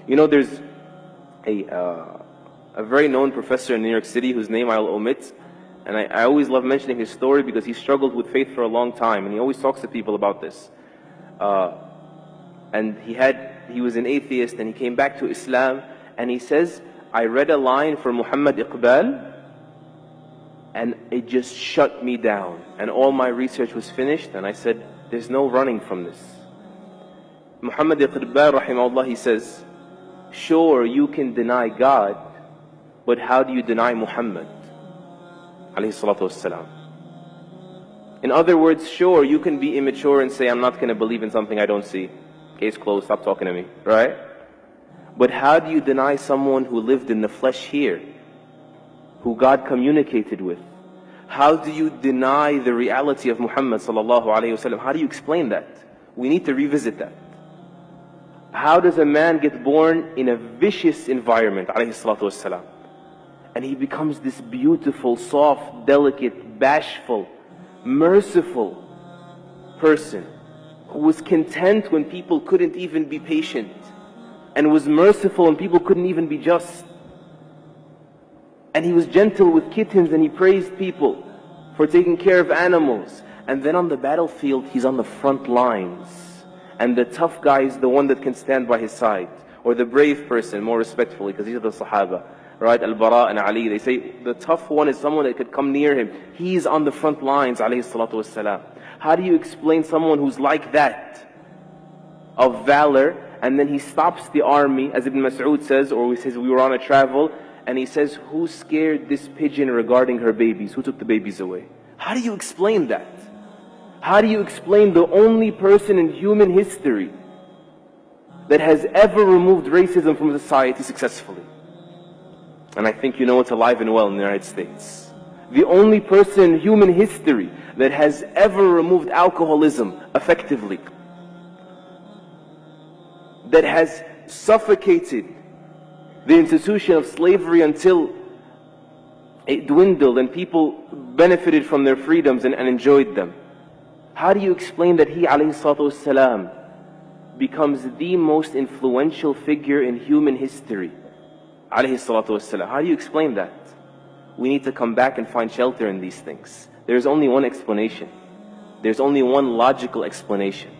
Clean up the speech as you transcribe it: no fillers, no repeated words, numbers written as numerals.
You know, there's a very known professor in New York City whose name I'll omit, and I always love mentioning his story because he struggled with faith for a long time, and he always talks to people about this. And he was an atheist, and he came back to Islam, and he says, I read a line from Muhammad Iqbal, and it just shut me down. And all my research was finished, and I said, there's no running from this. Muhammad Iqbal, rahimahullah, he says, sure, you can deny God, but how do you deny Muhammad? Alayhi salatu wassalam. In other words, sure, you can be immature and say, I'm not going to believe in something I don't see. Case closed, stop talking to me, right? But how do you deny someone who lived in the flesh here, who God communicated with? How do you deny the reality of Muhammad sallallahu alayhi wasallam? How do you explain that? We need to revisit that. How does a man get born in a vicious environment, alayhi salatu wasalam, and he becomes this beautiful, soft, delicate, bashful, merciful person who was content when people couldn't even be patient, and was merciful when people couldn't even be just. And he was gentle with kittens, and he praised people for taking care of animals. And then on the battlefield, he's on the front lines. And the tough guy is the one that can stand by his side. Or the brave person, more respectfully, because these are the Sahaba. Right? Al-Bara and Ali. They say the tough one is someone that could come near him. He's on the front lines, alayhi salatu wassalam. How do you explain someone who's like that, of valor, and then he stops the army, as Ibn Mas'ud says, or he says, we were on a travel, and he says, who scared this pigeon regarding her babies? Who took the babies away? How do you explain that? How do you explain the only person in human history that has ever removed racism from society successfully? And I think you know it's alive and well in the United States. The only person in human history that has ever removed alcoholism effectively, that has suffocated the institution of slavery until it dwindled and people benefited from their freedoms and enjoyed them. How do you explain that he, alayhi salatu wassalam, becomes the most influential figure in human history? Alayhi salatu wassalam. How do you explain that? We need to come back and find shelter in these things. There's only one explanation. There's only one logical explanation.